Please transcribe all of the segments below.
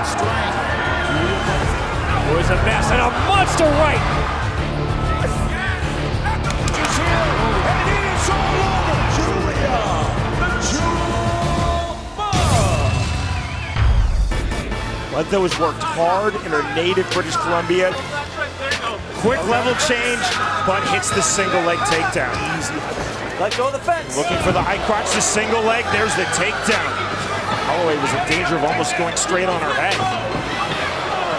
strength. It was a mess and a monster right. She's here, and it is all over. Julia, the Jewel. Bledcoe has worked hard in her native British Columbia. Quick level change, but hits the single leg takedown. Easy. Let go of the fence. Looking for the high crotch, the single leg. There's the takedown. Holloway was in danger of almost going straight on her head.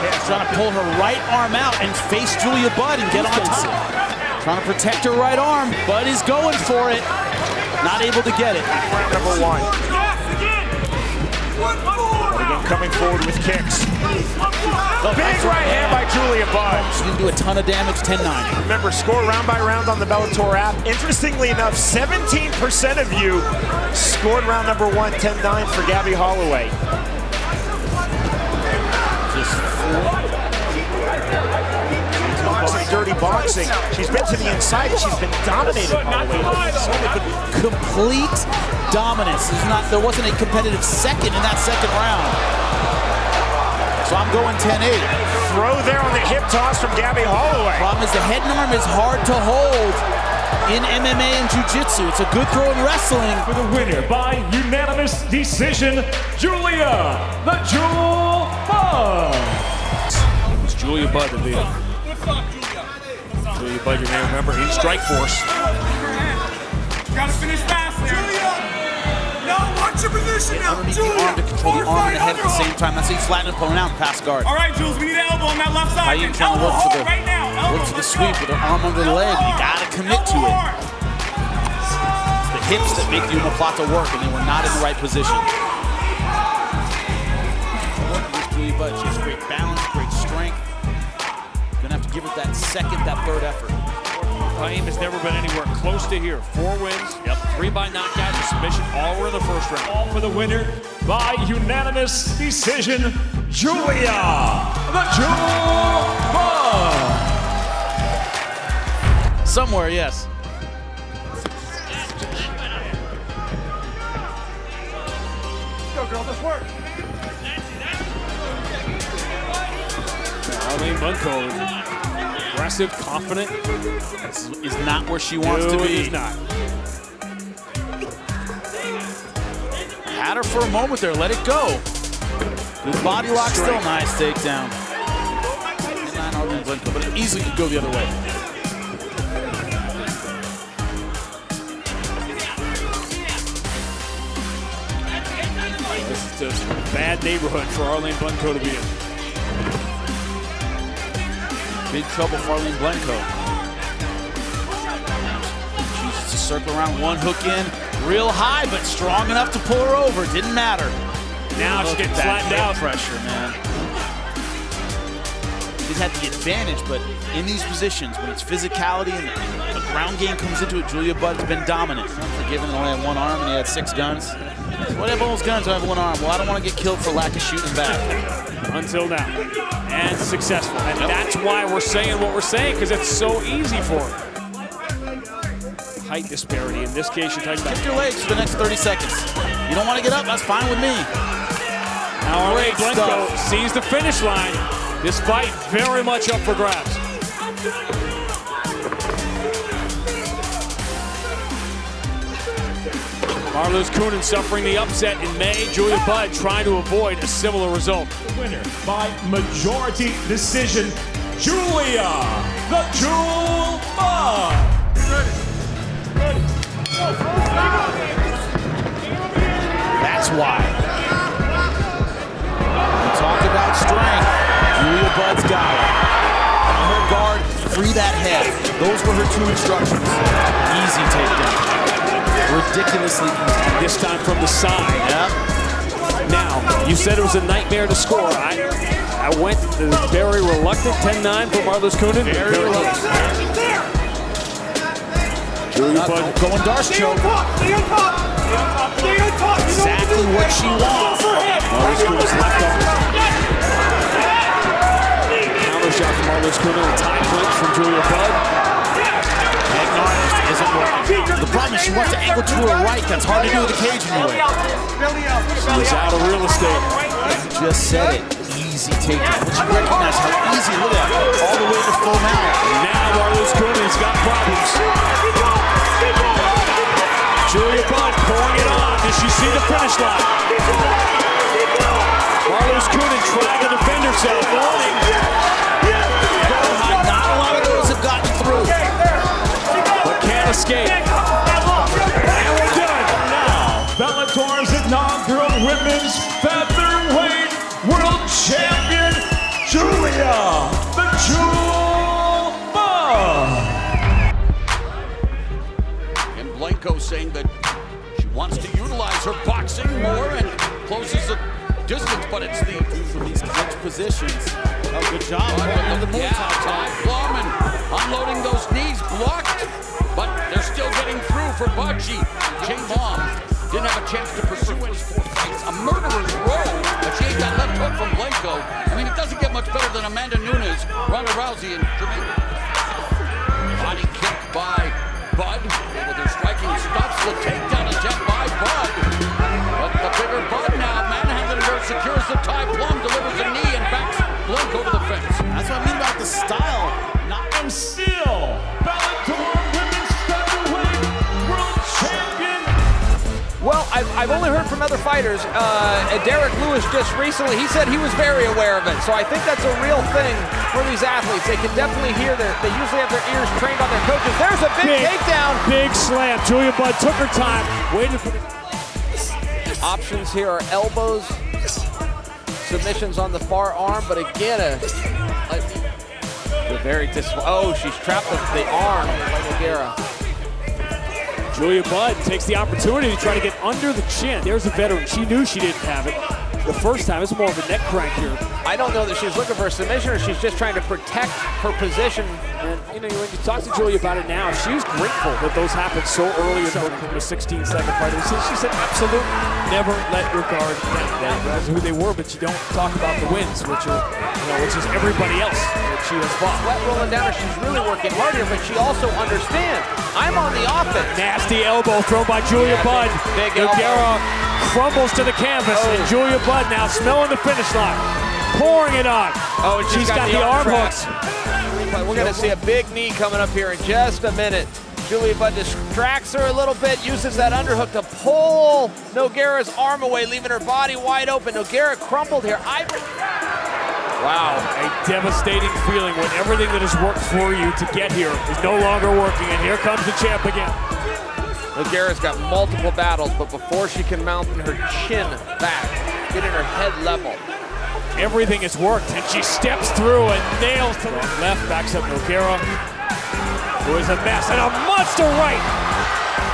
Yeah, trying to pull her right arm out and face Julia Budd and get on top. Trying to protect her right arm. Budd is going for it. Not able to get it. Round number one. But again, coming forward with kicks. Big right hand by Julia Budd. She didn't do a ton of damage, 10-9. Remember, score round by round on the Bellator app. Interestingly enough, 17% of you scored round number one, 10-9 for Gabby Holloway. Boxing, dirty boxing. She's been to the inside and she's been dominated. Complete dominance. There wasn't a competitive second in that second round. So I'm going 10-8. Throw there on the hip toss from Gabby Holloway. Problem is the head and arm is hard to hold in MMA and jiu-jitsu. It's a good throw in wrestling. For the winner by unanimous decision, Julia, the Jewel Budd. It's Julia Budd to be Julia Budd, you may remember, in Strikeforce. Gotta finish fast there. Julia! No, watch your position now. Underneath the arm to control the arm and the head at the same time. That's how you flatten an opponent out and pass guard. All right, Jules, we need an elbow on that left side. PAIM trying to look for the sweep with her arm under the leg. You gotta commit to it. It's the hips that make the omoplata work, and they were not in the right position. Julia Budd, she has great balance, great strength. Gonna have to give it that second, that third effort. PAIM has never been anywhere close to here. 4 wins, 3 by knockout and submission, all were in the first round. All for the winner by unanimous decision, Julia, the Jewel Budd. Somewhere, yes. Let's go, girl, let's work. Arlene BLENCOWE, aggressive, confident. This is not where she wants to be. It is not. Had her for a moment there, let it go. Good body lock, still nice takedown. Not Arlene BLENCOWE, but it easily could go the other way. This is just a bad neighborhood for Arlene BLENCOWE to be in. Big trouble for Arlene BLENCOWE. Chooses to circle around, one hook in, real high, but strong enough to pull her over. Didn't matter. Now she's getting flattened out. Pressure, man. She's had the advantage, but in these positions, when it's physicality and the ground game comes into it, Julia Budd's been dominant. Unforgiven, only had one arm and he had 6 guns. What have all those guns? I have one arm. Well, I don't want to get killed for lack of shooting back. Until now. And successful. And that's why we're saying what we're saying, because it's so easy for her. Height disparity. In this case, you're talking about. Lift your legs for the next 30 seconds. You don't want to get up, that's fine with me. Now Arlene BLENCOWE sees the finish line. This fight very much up for grabs. MARLOES COENEN suffering the upset in May. Julia Budd trying to avoid a similar result. The winner by majority decision, Julia, the Jewel Budd. That's why. We talk about strength. Julia Budd's got it. On her guard, free that head. Those were her 2 instructions. Easy takedown. Ridiculously easy. This time from the side. Yep. Now, you said it was a nightmare to score. I went very reluctant, 10-9 for MARLOES COENEN. Very reluctant. Julia Budd going Darce choke. Exactly what she wants. MARLOES COENEN's left arm. Counter shot from MARLOES COENEN. A tie clinch from Julia Budd. Isn't working. The problem is she wants to angle to her right. That's hard to do with the cage anyway. She's out of real estate. Just said it. easy takedown. Once you recognize how easy, look at that, all the way to full mount. Now Marloes COENEN's got problems. Julia Budd pouring it on. Does she see the finish line? Marloes COENEN trying to defend herself. Warning. Not a lot of those have gotten through. But can't escape. And we're done. Now, Bellator's inaugural women's featherweight world champion, Julia the Jewel Budd. And BLENCOWE saying that she wants to utilize her boxing more and closes the distance, but it's the From these clinch positions. Oh, good job. Tie plum and unloading those knees blocked, but they're still getting through for Budd. She changed mom. Didn't have a chance to pursue any 4 fights. A murderer's row, but she ain't got left hook from BLENCOWE. I mean, it doesn't get much better than Amanda Nunes, Ronda Rousey, and Jermaine. Body kick by Budd. With her striking stops the takedown attempt by Budd. But the bigger Budd now, manhandling her, secures the tie plum, delivers a knee, and backs BLENCOWE to the fence. That's what I mean about the style. And still, Bellator women's featherweight world champion. Well, I've only heard from other fighters. Derek Lewis just recently, he said he was very aware of it. So I think that's a real thing for these athletes. They can definitely hear that. They usually have their ears trained on their coaches. There's a big takedown. Big slam. Julia Budd took her time. Waited for the... Options here are elbows, submissions on the far arm, but again, a very she's trapped the arm by Nogueira. Julia Budd takes the opportunity to try to get under the chin. There's a veteran. She knew she didn't have it the first time. It's more of a neck crank here. I don't know that she's looking for a submission or she's just trying to protect her position. And you know, when you talk to Julia about it now, she's grateful that those happened so early in the 16-second fight. She said, absolutely, never let your guard down. That's who they were, but you don't talk about the wins, which is everybody else that she has fought. Sweat rolling down her. She's really working hard here, but she also understands I'm on the offense. Nasty elbow thrown by Julia Budd. Nogueira crumbles to the canvas, and Julia Budd now smelling the finish line, pouring it on. Oh, and she's got the arm hooks. We're going to see a big knee coming up here in just a minute. Julia Budd distracts her a little bit, uses that underhook to pull Nogueira's arm away, leaving her body wide open. Nogueira crumpled here. Wow, a devastating feeling when everything that has worked for you to get here is no longer working, and here comes the champ again. Nogueira's got multiple battles, but before she can mount her chin back, getting her head level. Everything has worked, and she steps through and nails to the left, backs up Nogueira, who is a mess, and a monster right.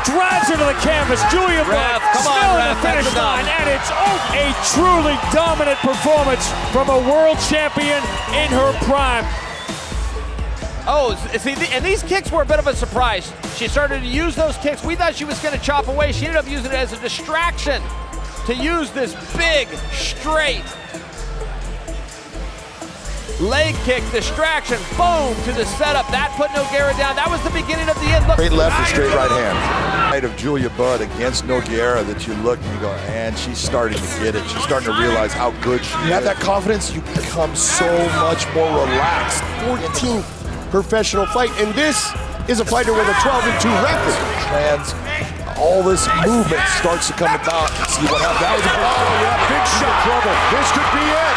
Drives her to the canvas. Julia Budd smelling the finish line, and it's a truly dominant performance from a world champion in her prime. Oh, see, and these kicks were a bit of a surprise. She started to use those kicks. We thought she was going to chop away. She ended up using it as a distraction to use this big, straight leg kick, distraction, boom, to the setup. That put Nogueira down. That was the beginning of the end. Look, straight left and straight right hand. Of Julia Budd against Nogueira that you look and you go, and she's starting to get it. She's starting to realize how good she is. You have that confidence, you become so much more relaxed. 14th professional fight, and this is a fighter with a 12-2 record. All this movement starts to come about. See what happens. That was a Big shot. Trouble. This could be it.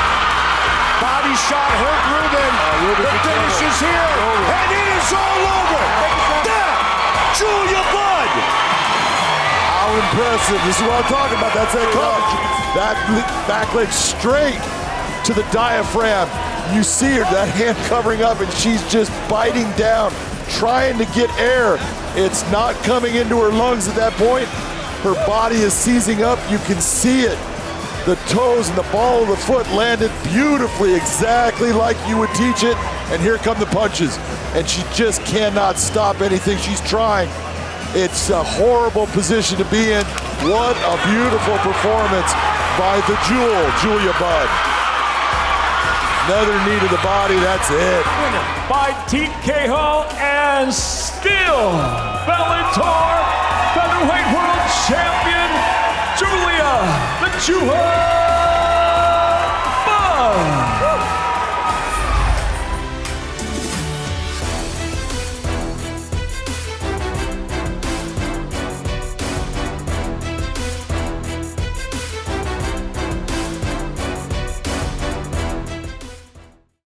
Body shot hurt Ruben. The finish is here, and it is all over. That Julia Budd. How impressive. This is what I'm talking about. That's that coverage. That back leg straight to the diaphragm. You see her, that hand covering up, and she's just biting down, trying to get air. It's not coming into her lungs at that point. Her body is seizing up. You can see it. The toes and the ball of the foot landed beautifully, exactly like you would teach it. And here come the punches. And she just cannot stop anything she's trying. It's a horrible position to be in. What a beautiful performance by the Jewel, Julia Budd. Another knee to the body, that's it. By TKO, and still Bellator featherweight world champion, Julia the Jewel